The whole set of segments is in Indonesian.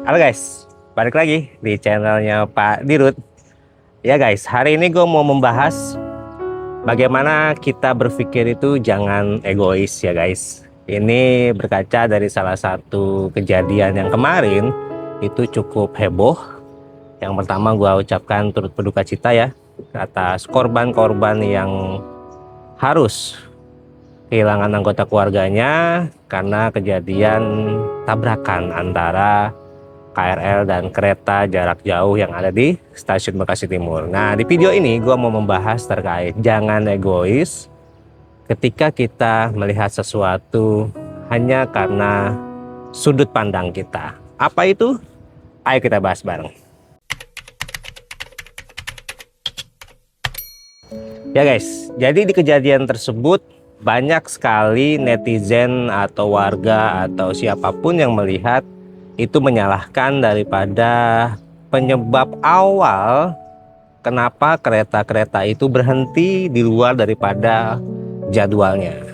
Halo guys, balik lagi di channelnya Pak Dirut. Ya guys, hari ini gue mau membahas bagaimana kita berpikir itu jangan egois ya guys. Ini berkaca dari salah satu kejadian yang kemarin itu cukup heboh. Yang pertama gue ucapkan turut berduka cita ya atas korban-korban yang harus kehilangan anggota keluarganya karena kejadian tabrakan antara KRL dan kereta jarak jauh yang ada di stasiun Bekasi Timur. Nah, di video ini gue mau membahas terkait jangan egois ketika kita melihat sesuatu hanya karena sudut pandang kita. Apa itu? Ayo kita bahas bareng. Ya guys, jadi di kejadian tersebut banyak sekali netizen atau warga atau siapapun yang melihat itu menyalahkan daripada penyebab awal kenapa kereta-kereta itu berhenti di luar daripada jadwalnya.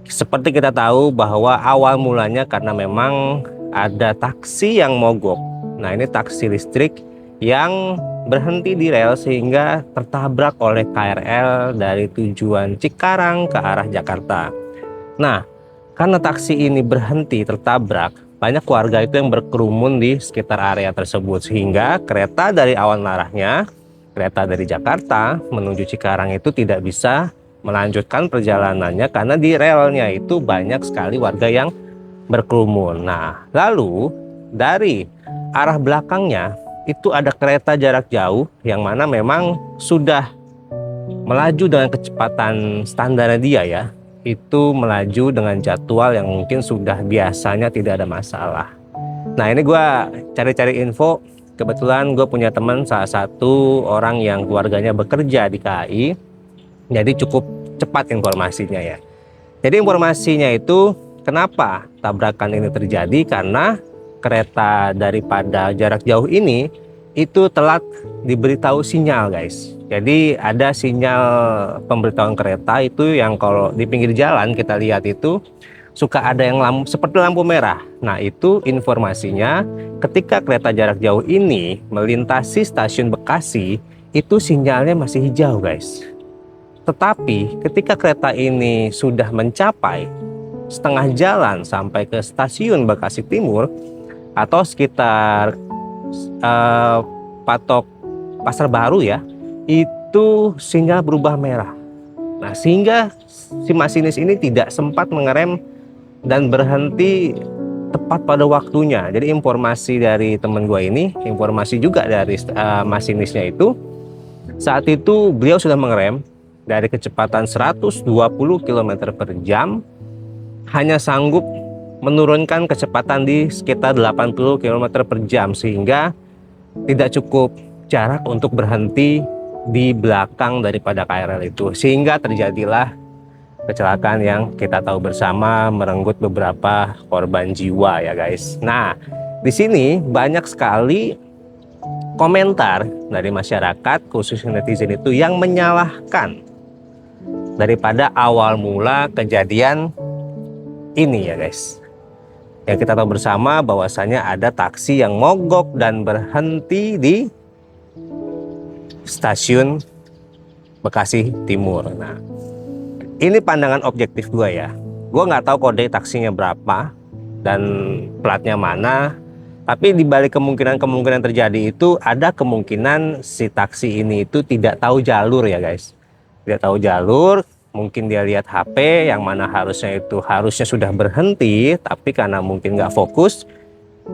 Seperti kita tahu bahwa awal mulanya karena memang ada taksi yang mogok. Nah, ini taksi listrik yang berhenti di rel sehingga tertabrak oleh KRL dari tujuan Cikarang ke arah Jakarta. Nah, karena taksi ini berhenti tertabrak, banyak warga itu yang berkerumun di sekitar area tersebut sehingga kereta dari awal arahnya, kereta dari Jakarta menuju Cikarang itu tidak bisa melanjutkan perjalanannya karena di relnya itu banyak sekali warga yang berkerumun. Nah, lalu dari arah belakangnya itu ada kereta jarak jauh yang mana memang sudah melaju dengan kecepatan standar dia ya. Itu melaju dengan jadwal yang mungkin sudah biasanya tidak ada masalah. Nah, ini gue cari-cari info. Kebetulan gue punya teman salah satu orang yang keluarganya bekerja di KAI. Jadi cukup cepat informasinya ya. Jadi informasinya itu kenapa tabrakan ini terjadi karena kereta daripada jarak jauh ini itu telat diberitahu sinyal guys. Jadi ada sinyal pemberitahuan kereta itu yang kalau di pinggir jalan kita lihat itu suka ada yang seperti lampu merah. Nah, itu informasinya ketika kereta jarak jauh ini melintasi stasiun Bekasi itu sinyalnya masih hijau guys. Tetapi ketika kereta ini sudah mencapai setengah jalan sampai ke stasiun Bekasi Timur atau sekitar patok Pasar Baru ya, itu sinyal berubah merah. Nah, sehingga si masinis ini tidak sempat mengerem dan berhenti tepat pada waktunya. Jadi informasi dari teman gue ini, informasi juga dari masinisnya itu, saat itu beliau sudah mengerem dari kecepatan 120 km per jam, hanya sanggup menurunkan kecepatan di sekitar 80 km per jam sehingga tidak cukup jarak untuk berhenti di belakang daripada KRL itu, sehingga terjadilah kecelakaan yang kita tahu bersama merenggut beberapa korban jiwa ya guys. Nah, di sini banyak sekali komentar dari masyarakat khususnya netizen itu yang menyalahkan daripada awal mula kejadian ini ya guys. Yang kita tahu bersama bahwasanya ada taksi yang mogok dan berhenti di stasiun Bekasi Timur. Nah, ini pandangan objektif gue ya. Gue nggak tahu kode taksinya berapa dan platnya mana. Tapi di balik kemungkinan terjadi itu ada kemungkinan si taksi ini itu tidak tahu jalur ya guys. Tidak tahu jalur. Mungkin dia lihat HP yang mana harusnya sudah berhenti, tapi karena mungkin nggak fokus,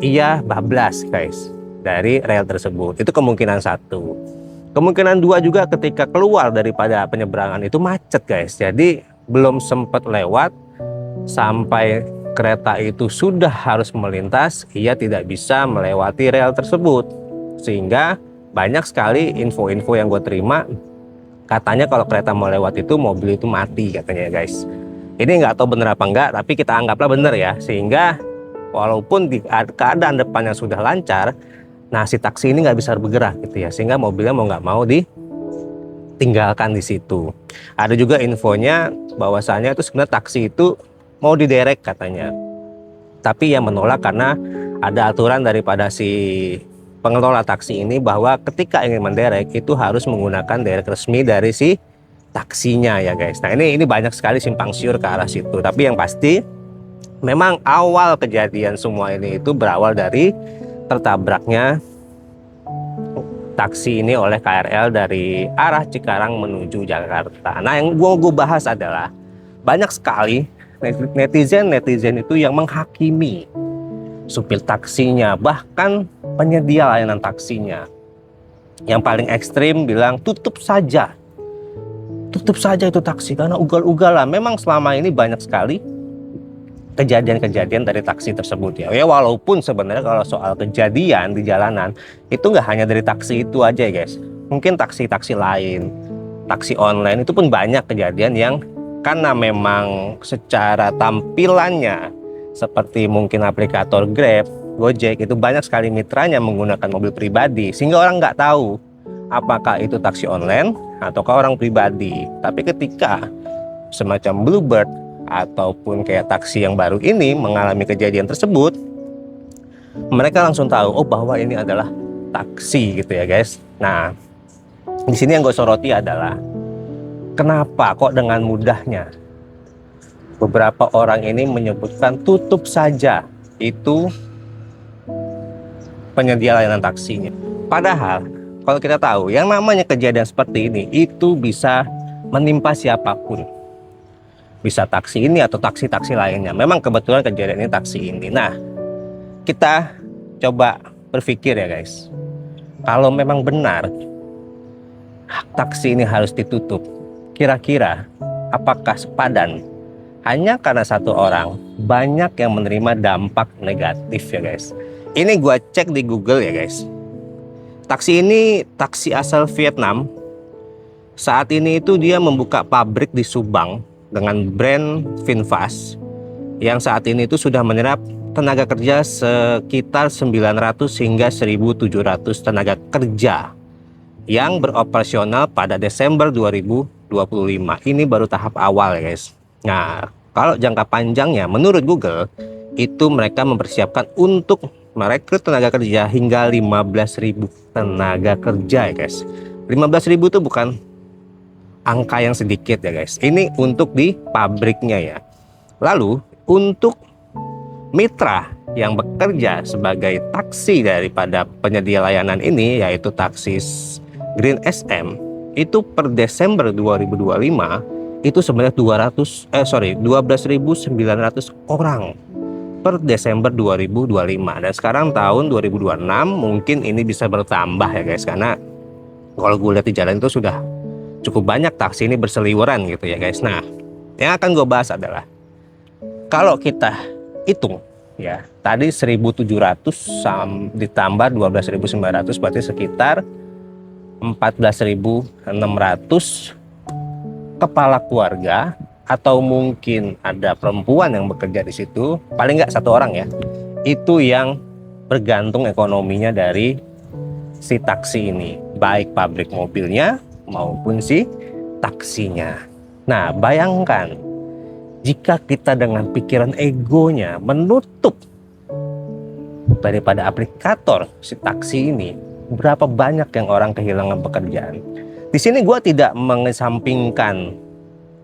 ia bablas guys dari rel tersebut. Itu kemungkinan satu. Kemungkinan dua juga ketika keluar daripada penyeberangan itu macet guys. Jadi belum sempat lewat sampai kereta itu sudah harus melintas, ia tidak bisa melewati rel tersebut. Sehingga banyak sekali info-info yang gue terima. Katanya kalau kereta mau lewat itu mobil itu mati katanya guys. Ini nggak tahu bener apa enggak, tapi kita anggaplah bener ya. Sehingga walaupun di keadaan depannya sudah lancar, nah si taksi ini nggak bisa bergerak gitu ya. Sehingga mobilnya mau nggak mau ditinggalkan di situ. Ada juga infonya bahwasanya itu sebenarnya taksi itu mau diderek katanya. Tapi yang menolak karena ada aturan daripada si pengelola taksi ini bahwa ketika ingin menderek itu harus menggunakan derek resmi dari si taksinya ya guys. Nah ini banyak sekali simpang siur ke arah situ. Tapi yang pasti memang awal kejadian semua ini itu berawal dari tertabraknya taksi ini oleh KRL dari arah Cikarang menuju Jakarta. Nah yang gue bahas adalah banyak sekali netizen itu yang menghakimi supir taksinya, bahkan penyedia layanan taksinya. Yang paling ekstrim bilang tutup saja itu taksi karena ugal-ugalan. Memang selama ini banyak sekali kejadian-kejadian dari taksi tersebut ya. Walaupun sebenarnya kalau soal kejadian di jalanan itu nggak hanya dari taksi itu aja ya guys. Mungkin taksi-taksi lain, taksi online itu pun banyak kejadian yang karena memang secara tampilannya seperti mungkin aplikator Grab, Gojek itu banyak sekali mitranya menggunakan mobil pribadi sehingga orang nggak tahu apakah itu taksi online ataukah orang pribadi. Tapi ketika semacam Bluebird ataupun kayak taksi yang baru ini mengalami kejadian tersebut, mereka langsung tahu oh bahwa ini adalah taksi gitu ya guys. Nah di sini yang gue soroti adalah kenapa kok dengan mudahnya beberapa orang ini menyebutkan tutup saja itu penyedia layanan taksinya. Padahal kalau kita tahu yang namanya kejadian seperti ini itu bisa menimpa siapapun. Bisa taksi ini atau taksi-taksi lainnya. Memang kebetulan kejadian ini taksi ini. Nah, kita coba berpikir ya guys. Kalau memang benar taksi ini harus ditutup, kira-kira apakah sepadan? Hanya karena satu orang banyak yang menerima dampak negatif ya guys. Ini gua cek di Google ya guys. Taksi ini taksi asal Vietnam. Saat ini itu dia membuka pabrik di Subang dengan brand VinFast yang saat ini itu sudah menyerap tenaga kerja sekitar 900 hingga 1.700 tenaga kerja yang beroperasional pada Desember 2025. Ini baru tahap awal ya guys. Nah, kalau jangka panjangnya menurut Google itu mereka mempersiapkan untuk merekrut tenaga kerja hingga 15.000 tenaga kerja ya guys. 15.000 itu bukan angka yang sedikit ya guys. Ini untuk di pabriknya ya. Lalu untuk mitra yang bekerja sebagai taksi daripada penyedia layanan ini yaitu taksi Green SM itu per Desember 2025 itu sebanyak 12.900 orang per Desember 2025 dan sekarang tahun 2026 mungkin ini bisa bertambah ya guys karena kalau gue lihat di jalan itu sudah cukup banyak taksi ini berseliweran gitu ya guys. Nah yang akan gue bahas adalah kalau kita hitung ya tadi 1.700 ditambah 12.900 berarti sekitar 14.600 kepala keluarga atau mungkin ada perempuan yang bekerja di situ, paling nggak satu orang ya, itu yang bergantung ekonominya dari si taksi ini, baik pabrik mobilnya maupun si taksinya. Nah, bayangkan jika kita dengan pikiran egonya menutup daripada aplikator si taksi ini, berapa banyak yang orang kehilangan pekerjaan. Di sini gue tidak mengesampingkan,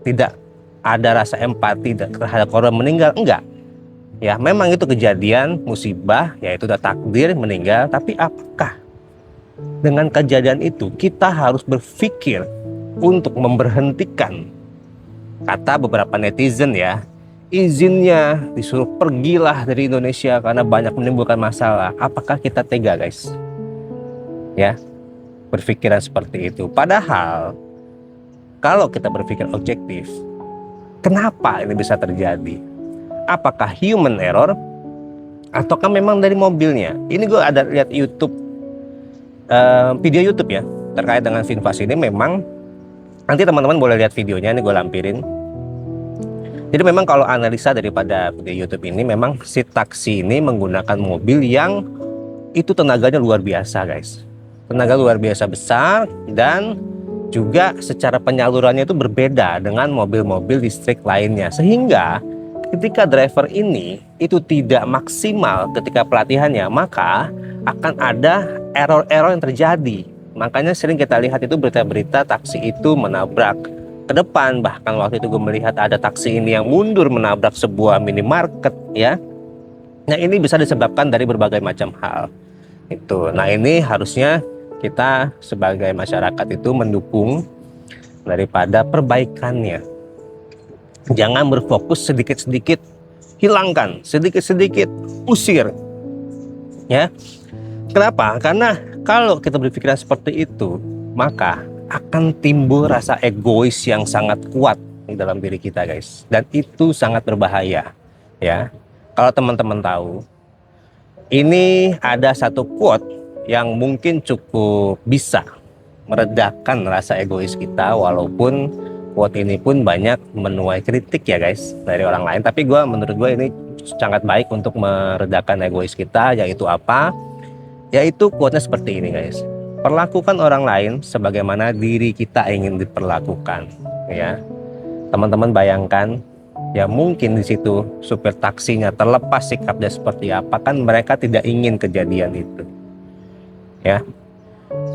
tidak ada rasa empati terhadap korban meninggal, enggak. Ya, memang itu kejadian musibah, yaitu udah takdir meninggal, tapi apakah dengan kejadian itu kita harus berpikir untuk memberhentikan, kata beberapa netizen ya, izinnya disuruh pergilah dari Indonesia karena banyak menimbulkan masalah. Apakah kita tega guys? Ya, berpikiran seperti itu. Padahal kalau kita berpikir objektif, kenapa ini bisa terjadi? Apakah human error ataukah memang dari mobilnya? Ini gue ada lihat YouTube, video YouTube ya terkait dengan VinFast ini. Memang nanti teman-teman boleh lihat videonya, ini gue lampirin. Jadi memang kalau analisa daripada video YouTube ini, memang si taksi ini menggunakan mobil yang itu tenaganya luar biasa guys. Tenaga luar biasa besar dan juga secara penyalurannya itu berbeda dengan mobil-mobil listrik lainnya. Sehingga ketika driver ini itu tidak maksimal ketika pelatihannya, maka akan ada error-error yang terjadi. Makanya sering kita lihat itu berita-berita taksi itu menabrak ke depan. Bahkan waktu itu gue melihat ada taksi ini yang mundur menabrak sebuah minimarket ya. Nah ini bisa disebabkan dari berbagai macam hal itu. Nah ini harusnya kita sebagai masyarakat itu mendukung daripada perbaikannya. Jangan berfokus sedikit-sedikit hilangkan, sedikit-sedikit usir ya. Kenapa? Karena kalau kita berpikiran seperti itu, maka akan timbul rasa egois yang sangat kuat di dalam diri kita guys, dan itu sangat berbahaya ya. Kalau teman-teman tahu, ini ada satu quote yang mungkin cukup bisa meredakan rasa egois kita, walaupun quote ini pun banyak menuai kritik ya guys dari orang lain, tapi menurut gue ini sangat baik untuk meredakan egois kita. Yaitu apa? Yaitu quote-nya seperti ini guys: perlakukan orang lain sebagaimana diri kita ingin diperlakukan ya. Teman-teman bayangkan ya, mungkin di situ supir taksinya terlepas sikapnya seperti apa, kan mereka tidak ingin kejadian itu ya.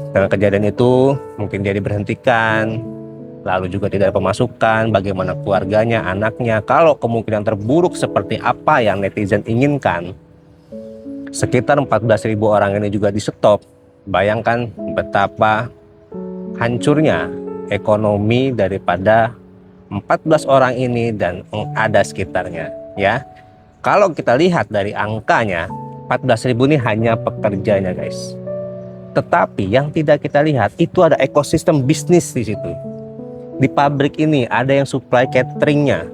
Dengan kejadian itu mungkin dia diberhentikan, lalu juga tidak ada pemasukan, bagaimana keluarganya, anaknya. Kalau kemungkinan terburuk seperti apa yang netizen inginkan, sekitar 14.000 orang ini juga di stop. Bayangkan betapa hancurnya ekonomi daripada 14 orang ini dan ada sekitarnya ya. Kalau kita lihat dari angkanya, 14.000 ini hanya pekerjanya guys. Tetapi yang tidak kita lihat itu ada ekosistem bisnis di situ. Di pabrik ini ada yang supply cateringnya,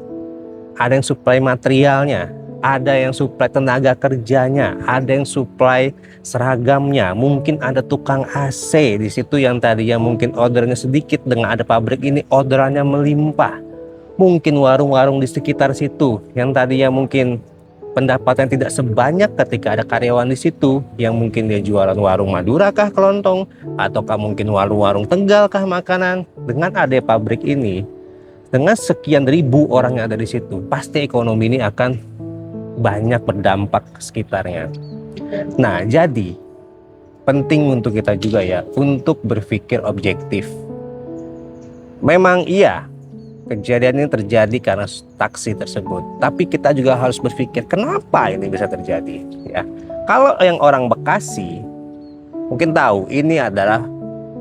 ada yang supply materialnya, ada yang supply tenaga kerjanya, ada yang supply seragamnya, mungkin ada tukang AC di situ yang tadinya mungkin ordernya sedikit, dengan ada pabrik ini orderannya melimpah. Mungkin warung-warung di sekitar situ yang tadinya mungkin pendapatan tidak sebanyak ketika ada karyawan di situ, yang mungkin dia jualan warung Madura kah kelontong, ataukah mungkin warung-warung Tegal kah makanan. Dengan ada pabrik ini, dengan sekian ribu orang yang ada di situ, pasti ekonomi ini akan banyak berdampak ke sekitarnya. Nah, jadi penting untuk kita juga ya untuk berpikir objektif. Memang iya, kejadian ini terjadi karena taksi tersebut, tapi kita juga harus berpikir kenapa ini bisa terjadi ya. Kalau yang orang Bekasi mungkin tahu ini adalah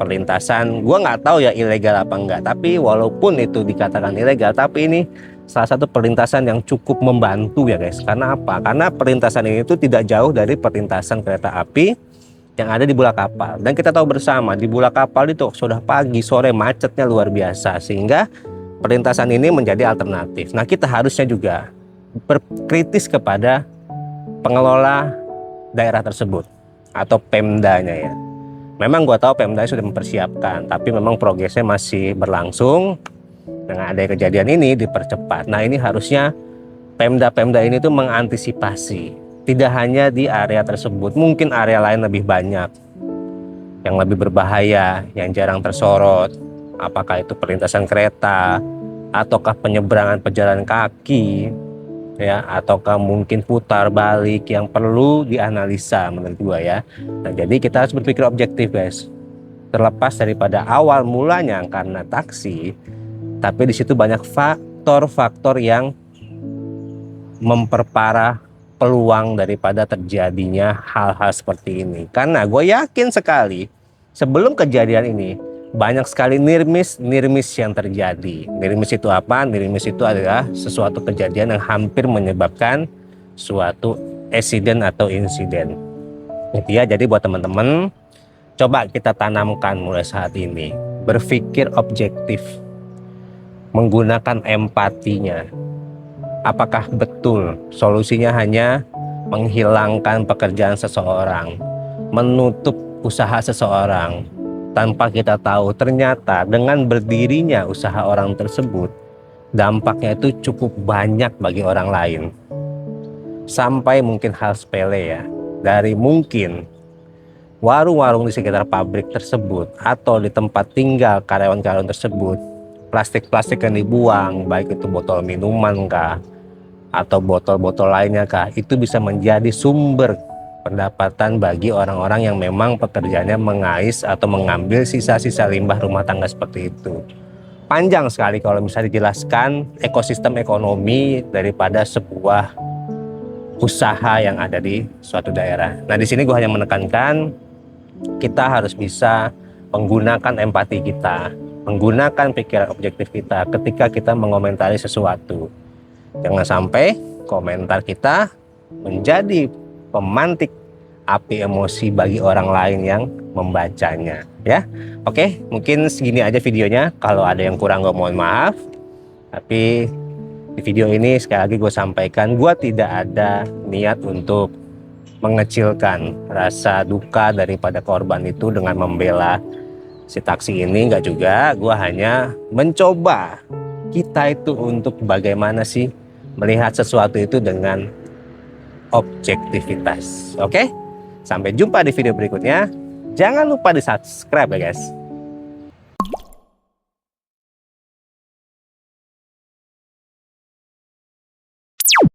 perlintasan, gua nggak tahu ya ilegal apa enggak, tapi walaupun itu dikatakan ilegal, tapi ini salah satu perlintasan yang cukup membantu ya guys. Karena apa? Karena perlintasan ini itu tidak jauh dari perlintasan kereta api yang ada di Bulak Kapal, dan kita tahu bersama di Bulak Kapal itu sudah pagi sore macetnya luar biasa, sehingga perlintasan ini menjadi alternatif. Nah, kita harusnya juga berkritis kepada pengelola daerah tersebut atau Pemdanya ya. Memang gua tahu Pemda sudah mempersiapkan, tapi memang progresnya masih berlangsung. Dengan ada kejadian ini dipercepat. Nah, ini harusnya Pemda ini tuh mengantisipasi, tidak hanya di area tersebut, mungkin area lain lebih banyak yang lebih berbahaya, yang jarang tersorot. Apakah itu perlintasan kereta, ataukah penyeberangan pejalan kaki ya, ataukah mungkin putar balik yang perlu dianalisa menurut gua ya. Nah, jadi kita harus berpikir objektif guys. Terlepas daripada awal mulanya karena taksi, tapi di situ banyak faktor-faktor yang memperparah peluang daripada terjadinya hal-hal seperti ini. Karena gue yakin sekali sebelum kejadian ini banyak sekali nirmis yang terjadi. Nirmis itu apa? Nirmis itu adalah sesuatu kejadian yang hampir menyebabkan suatu insiden atau insiden. Gitu ya. Jadi buat teman-teman, coba kita tanamkan mulai saat ini berpikir objektif, menggunakan empatinya. Apakah betul solusinya hanya menghilangkan pekerjaan seseorang, menutup usaha seseorang, tanpa kita tahu ternyata dengan berdirinya usaha orang tersebut dampaknya itu cukup banyak bagi orang lain. Sampai mungkin hal sepele ya, dari mungkin warung-warung di sekitar pabrik tersebut atau di tempat tinggal karyawan-karyawan tersebut, plastik-plastik yang dibuang, baik itu botol minuman kah, atau botol-botol lainnya kah, itu bisa menjadi sumber pendapatan bagi orang-orang yang memang pekerjaannya mengais atau mengambil sisa-sisa limbah rumah tangga seperti itu. Panjang sekali kalau misalnya dijelaskan ekosistem ekonomi daripada sebuah usaha yang ada di suatu daerah. Nah, di sini gue hanya menekankan kita harus bisa menggunakan empati kita, menggunakan pikiran objektif kita ketika kita mengomentari sesuatu. Jangan sampai komentar kita menjadi pemantik api emosi bagi orang lain yang membacanya, ya. Oke, mungkin segini aja videonya. Kalau ada yang kurang gue mohon maaf. Tapi di video ini sekali lagi gue sampaikan, gue tidak ada niat untuk mengecilkan rasa duka daripada korban itu dengan membela si taksi ini, enggak juga. Gue hanya mencoba kita itu untuk bagaimana sih melihat sesuatu itu dengan objektivitas. Oke, sampai jumpa di video berikutnya. Jangan lupa di subscribe ya guys.